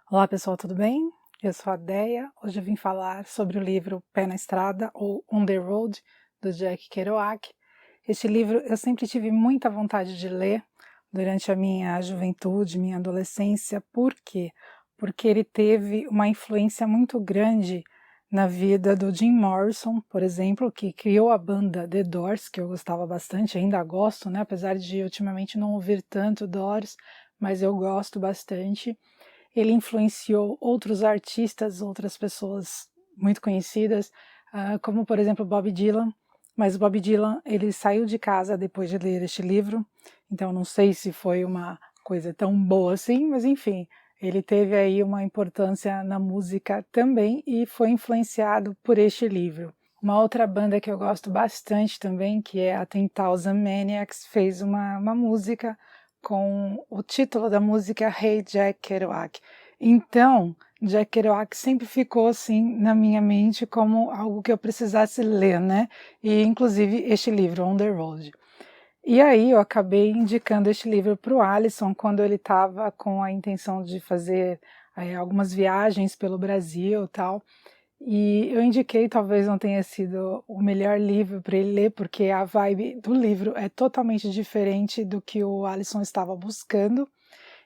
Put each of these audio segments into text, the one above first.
Olá pessoal, tudo bem? Eu sou a Deia. Hoje eu vim falar sobre o livro Pé na Estrada, ou On the Road, do Jack Kerouac. Este livro eu sempre tive muita vontade de ler durante a minha juventude, minha adolescência. Por quê? Porque ele teve uma influência muito grande na vida do Jim Morrison, por exemplo, que criou a banda The Doors, que eu gostava bastante, ainda gosto, né? Apesar de ultimamente não ouvir tanto Doors, mas eu gosto bastante. Ele influenciou outros artistas, outras pessoas muito conhecidas, como por exemplo Bob Dylan, mas Bob Dylan ele saiu de casa depois de ler este livro, então não sei se foi uma coisa tão boa assim, mas enfim, ele teve aí uma importância na música também e foi influenciado por este livro. Uma outra banda que eu gosto bastante também, que é a 10,000 Maniacs, fez uma música com o título da música Hey Jack Kerouac. Então, Jack Kerouac sempre ficou assim na minha mente como algo que eu precisasse ler, né? E inclusive este livro, On the Road. E aí eu acabei indicando este livro para o Alisson quando ele estava com a intenção de fazer algumas viagens pelo Brasil e tal. E eu indiquei, talvez não tenha sido o melhor livro para ele ler, porque a vibe do livro é totalmente diferente do que o Alisson estava buscando,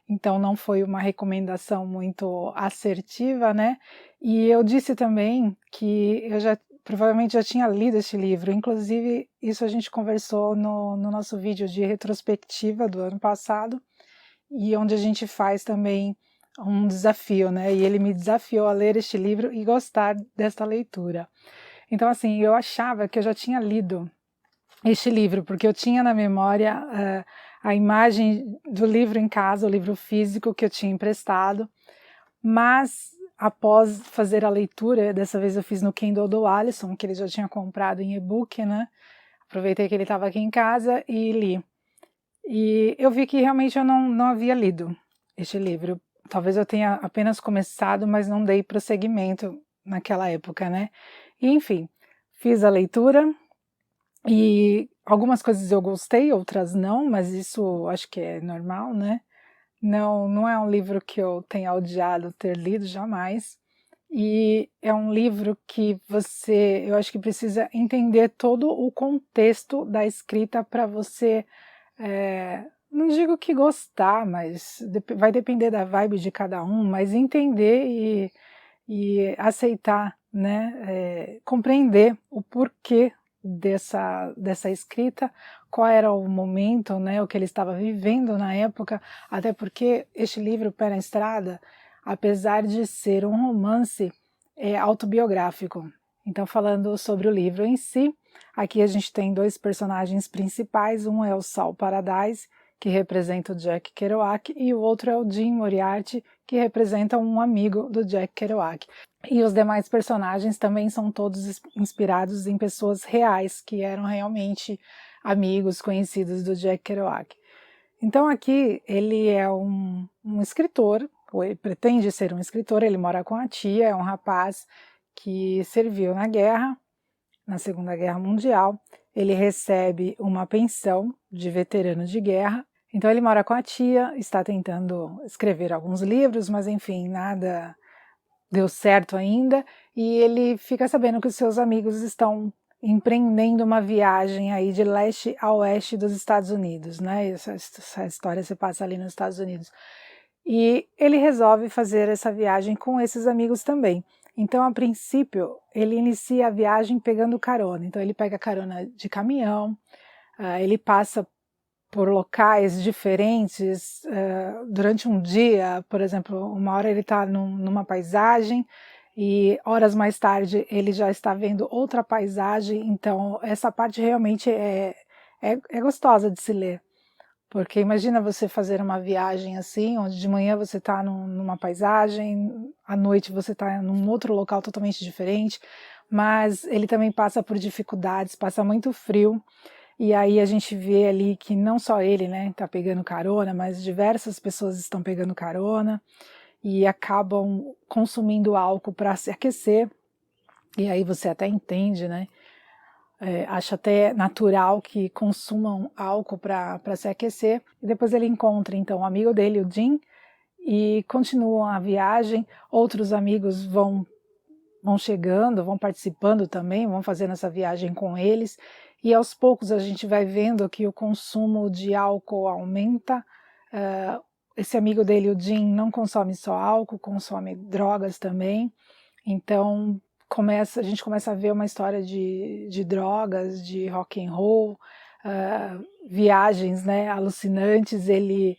então não foi uma recomendação muito assertiva, né? E eu disse também que eu já provavelmente já tinha lido esse livro, inclusive isso a gente conversou no nosso vídeo de retrospectiva do ano passado, e onde a gente faz também um desafio, né? E ele me desafiou a ler este livro e gostar desta leitura. Então, assim, eu achava que eu já tinha lido este livro, porque eu tinha na memória a imagem do livro em casa, o livro físico que eu tinha emprestado, mas após fazer a leitura, dessa vez eu fiz no Kindle do Alisson, que ele já tinha comprado em e-book, né? Aproveitei que ele estava aqui em casa e li. E eu vi que realmente eu não havia lido este livro. Talvez eu tenha apenas começado, mas não dei prosseguimento naquela época, né? E, enfim, fiz a leitura e algumas coisas eu gostei, outras não, mas isso acho que é normal, né? Não é um livro que eu tenha odiado ter lido, jamais. E é um livro que eu acho que precisa entender todo o contexto da escrita para você não digo que gostar, mas vai depender da vibe de cada um, mas entender e aceitar, né, compreender o porquê dessa escrita, qual era o momento, né, o que ele estava vivendo na época, até porque este livro, Pé na Estrada, apesar de ser um romance, é autobiográfico. Então, falando sobre o livro em si, aqui a gente tem dois personagens principais, um é o Saul Paradise, que representa o Jack Kerouac, e o outro é o Jim Moriarty, que representa um amigo do Jack Kerouac. E os demais personagens também são todos inspirados em pessoas reais, que eram realmente amigos, conhecidos do Jack Kerouac. Então aqui ele é um escritor, ou ele pretende ser um escritor, ele mora com a tia, é um rapaz que serviu na guerra, na Segunda Guerra Mundial. Ele recebe uma pensão de veterano de guerra. Então ele mora com a tia, está tentando escrever alguns livros, mas enfim, nada deu certo ainda, e ele fica sabendo que os seus amigos estão empreendendo uma viagem aí de leste a oeste dos Estados Unidos, né? Essa história se passa ali nos Estados Unidos. E ele resolve fazer essa viagem com esses amigos também. Então, a princípio, ele inicia a viagem pegando carona. Então, ele pega carona de caminhão, ele passa por locais diferentes durante um dia. Por exemplo, uma hora ele está numa paisagem e horas mais tarde ele já está vendo outra paisagem. Então, essa parte realmente é gostosa de se ler. Porque imagina você fazer uma viagem assim, onde de manhã você está numa paisagem, à noite você está num outro local totalmente diferente, mas ele também passa por dificuldades, passa muito frio, e aí a gente vê ali que não só ele, né, tá pegando carona, mas diversas pessoas estão pegando carona e acabam consumindo álcool para se aquecer, e aí você até entende, né, acha até natural que consumam álcool para se aquecer. E depois ele encontra então o amigo dele, o Jim, e continuam a viagem. Outros amigos vão chegando, vão participando também, vão fazendo essa viagem com eles, e aos poucos a gente vai vendo que o consumo de álcool aumenta. Esse amigo dele, o Jim, não consome só álcool, consome drogas também, então a gente começa a ver uma história de drogas, de rock and roll, viagens, né, alucinantes. Ele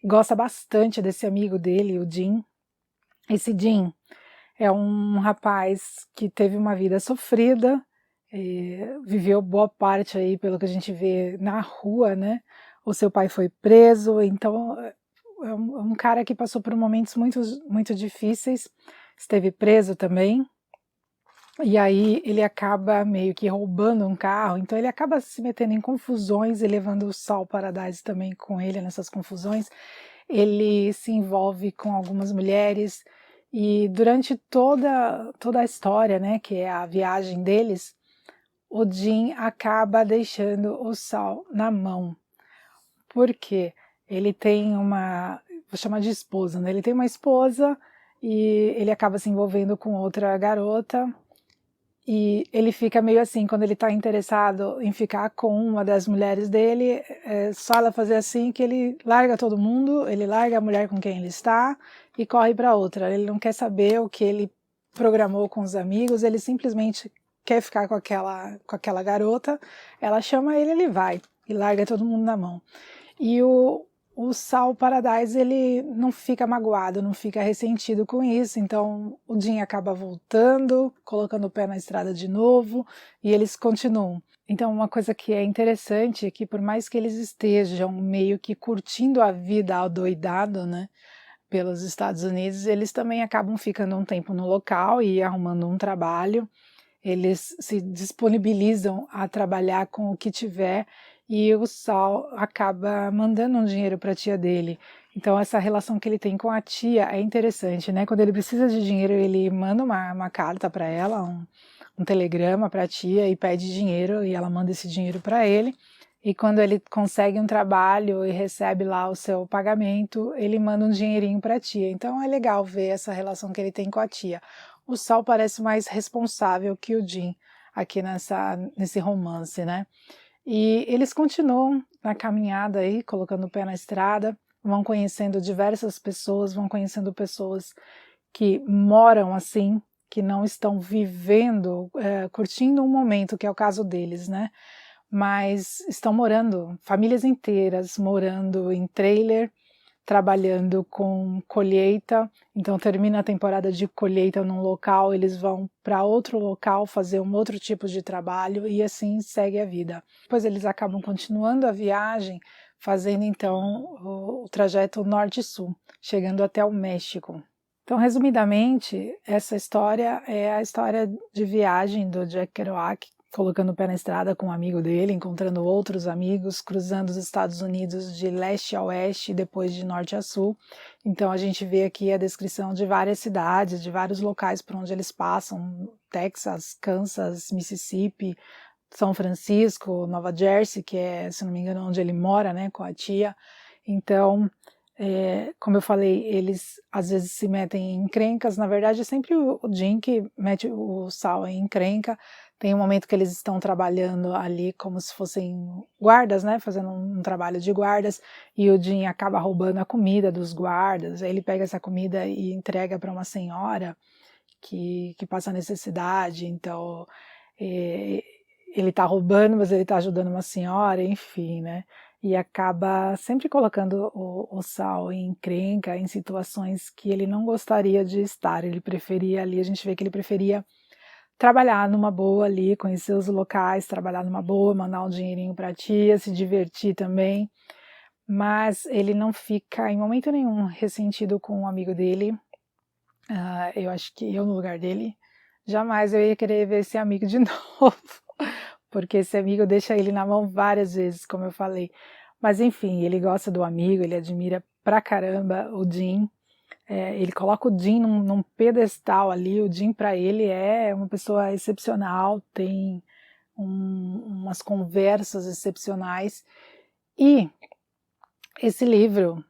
gosta bastante desse amigo dele, o Jim. Esse Jim é um rapaz que teve uma vida sofrida, viveu boa parte aí, pelo que a gente vê, na rua, né? O seu pai foi preso, então é um cara que passou por momentos muito, muito difíceis, esteve preso também, e aí ele acaba meio que roubando um carro, então ele acaba se metendo em confusões e levando o Saul Paradise também com ele nessas confusões. Ele se envolve com algumas mulheres, e durante toda a história, né, que é a viagem deles, o Jim acaba deixando o Saul na mão. Por quê? Ele tem vou chamar de esposa, né? Ele tem uma esposa e ele acaba se envolvendo com outra garota, e ele fica meio assim, quando ele está interessado em ficar com uma das mulheres dele, é só ela fazer assim que ele larga todo mundo, ele larga a mulher com quem ele está e corre para outra. Ele não quer saber o que ele programou com os amigos, ele simplesmente quer ficar com aquela garota, ela chama ele, ele vai e larga todo mundo na mão. E o Saul Paradise, ele não fica magoado, não fica ressentido com isso, então o Jim acaba voltando, colocando o pé na estrada de novo, e eles continuam. Então uma coisa que é interessante é que, por mais que eles estejam meio que curtindo a vida adoidado, né, pelos Estados Unidos, eles também acabam ficando um tempo no local e arrumando um trabalho. Eles se disponibilizam a trabalhar com o que tiver, e o Saul acaba mandando um dinheiro para a tia dele. Então essa relação que ele tem com a tia é interessante, né? Quando ele precisa de dinheiro, ele manda uma carta para ela, um telegrama para a tia, e pede dinheiro, e ela manda esse dinheiro para ele. E quando ele consegue um trabalho e recebe lá o seu pagamento, ele manda um dinheirinho para a tia. Então é legal ver essa relação que ele tem com a tia. O Saul parece mais responsável que o Jim aqui nesse romance, né? E eles continuam na caminhada aí, colocando o pé na estrada, vão conhecendo diversas pessoas, vão conhecendo pessoas que moram assim, que não estão vivendo, curtindo um momento, que é o caso deles, né? Mas estão morando, famílias inteiras, morando em trailer, trabalhando com colheita. Então termina a temporada de colheita num local, eles vão para outro local fazer um outro tipo de trabalho, e assim segue a vida. Depois eles acabam continuando a viagem, fazendo então o trajeto norte-sul, chegando até o México. Então, resumidamente, essa história é a história de viagem do Jack Kerouac, colocando o pé na estrada com um amigo dele, encontrando outros amigos, cruzando os Estados Unidos de leste a oeste e depois de norte a sul. Então a gente vê aqui a descrição de várias cidades, de vários locais por onde eles passam: Texas, Kansas, Mississippi, São Francisco, Nova Jersey, que é, se não me engano, onde ele mora, né, com a tia. Então, como eu falei, eles às vezes se metem em encrencas. Na verdade é sempre o Jim que mete o Saul em encrenca. Tem um momento que eles estão trabalhando ali como se fossem guardas, né, fazendo um trabalho de guardas, e o Jim acaba roubando a comida dos guardas. Aí ele pega essa comida e entrega para uma senhora que passa necessidade. Então ele está roubando, mas ele está ajudando uma senhora, enfim, né? E acaba sempre colocando o Saul em encrenca, em situações que ele não gostaria de estar. Ele preferia ali, a gente vê que ele preferia trabalhar numa boa ali, conhecer os locais, trabalhar numa boa, mandar um dinheirinho para a tia, se divertir também. Mas ele não fica em momento nenhum ressentido com um amigo dele. Eu acho que eu, no lugar dele, jamais eu ia querer ver esse amigo de novo, porque esse amigo deixa ele na mão várias vezes, como eu falei. Mas enfim, ele gosta do amigo, ele admira pra caramba o Jim. Ele coloca o Jim num pedestal ali. O Jim para ele é uma pessoa excepcional, tem umas conversas excepcionais. E esse livro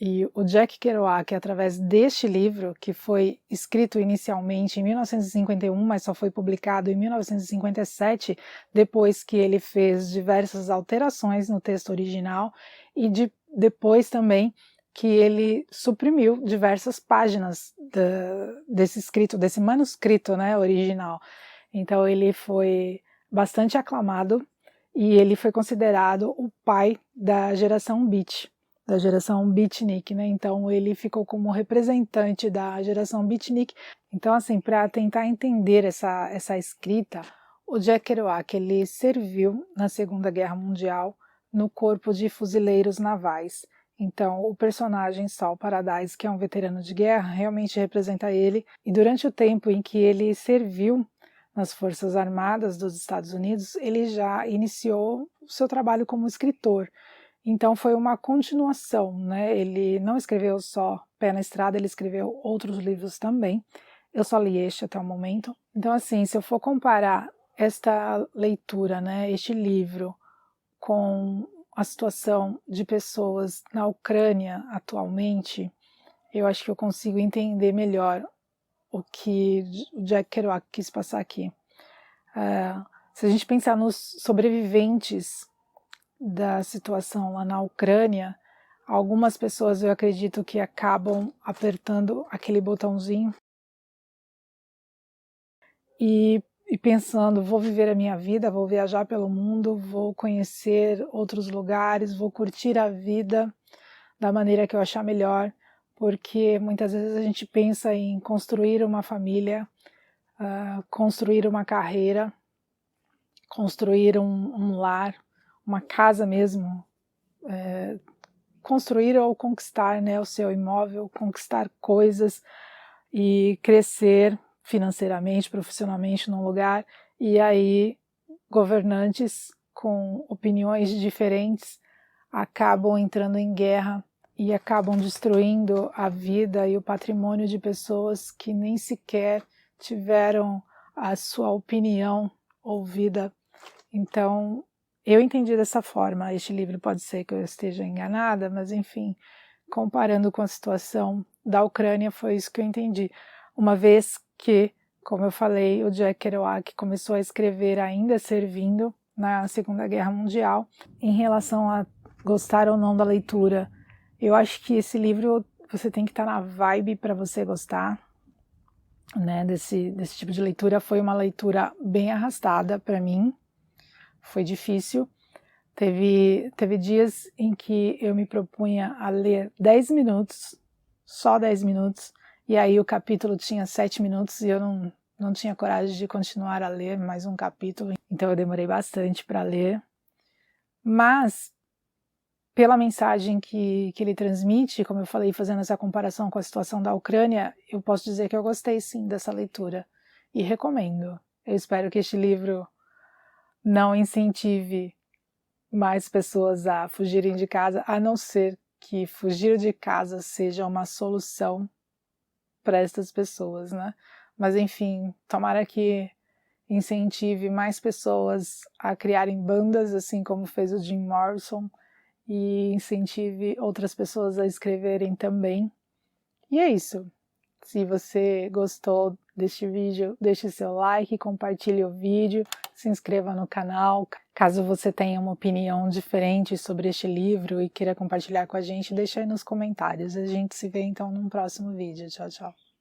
E o Jack Kerouac, através deste livro, que foi escrito inicialmente em 1951, mas só foi publicado em 1957, depois que ele fez diversas alterações no texto original, e depois também que ele suprimiu diversas páginas desse escrito, desse manuscrito, né, original. Então ele foi bastante aclamado e ele foi considerado o pai da geração Beat, da geração Beatnik, né? Então ele ficou como representante da geração Beatnik. Então, assim, para tentar entender essa escrita, o Jack Kerouac ele serviu na Segunda Guerra Mundial no Corpo de Fuzileiros Navais. Então, o personagem Saul Paradise, que é um veterano de guerra, realmente representa ele. E durante o tempo em que ele serviu nas Forças Armadas dos Estados Unidos, ele já iniciou o seu trabalho como escritor. Então foi uma continuação, né? Ele não escreveu só Pé na Estrada, ele escreveu outros livros também. Eu só li este até o momento. Então, assim, se eu for comparar esta leitura, né, este livro, com a situação de pessoas na Ucrânia atualmente, eu acho que eu consigo entender melhor o que o Jack Kerouac quis passar aqui. Se a gente pensar nos sobreviventes da situação lá na Ucrânia, algumas pessoas eu acredito que acabam apertando aquele botãozinho e pensando, vou viver a minha vida, vou viajar pelo mundo, vou conhecer outros lugares, vou curtir a vida da maneira que eu achar melhor, porque muitas vezes a gente pensa em construir uma família, construir uma carreira, construir um lar, uma casa mesmo, construir ou conquistar, né, o seu imóvel, conquistar coisas e crescer financeiramente, profissionalmente num lugar, e aí governantes com opiniões diferentes acabam entrando em guerra e acabam destruindo a vida e o patrimônio de pessoas que nem sequer tiveram a sua opinião ouvida. Então, eu entendi dessa forma. Este livro pode ser que eu esteja enganada, mas enfim, comparando com a situação da Ucrânia, foi isso que eu entendi. Uma vez que, como eu falei, o Jack Kerouac começou a escrever ainda servindo na Segunda Guerra Mundial. Em relação a gostar ou não da leitura, eu acho que esse livro você tem que estar na vibe para você gostar, né, desse tipo de leitura. Foi uma leitura bem arrastada para mim, foi difícil. Teve dias em que eu me propunha a ler 10 minutos, só 10 minutos, e aí o capítulo tinha 7 minutos e eu não tinha coragem de continuar a ler mais um capítulo, então eu demorei bastante para ler. Mas, pela mensagem que ele transmite, como eu falei, fazendo essa comparação com a situação da Ucrânia, eu posso dizer que eu gostei sim dessa leitura e recomendo. Eu espero que este livro não incentive mais pessoas a fugirem de casa, a não ser que fugir de casa seja uma solução para essas pessoas, né? Mas enfim, tomara que incentive mais pessoas a criarem bandas, assim como fez o Jim Morrison, e incentive outras pessoas a escreverem também. E é isso. Se você gostou deste vídeo, deixe seu like, compartilhe o vídeo, se inscreva no canal. Caso você tenha uma opinião diferente sobre este livro e queira compartilhar com a gente, deixa aí nos comentários. A gente se vê então num próximo vídeo. Tchau, tchau.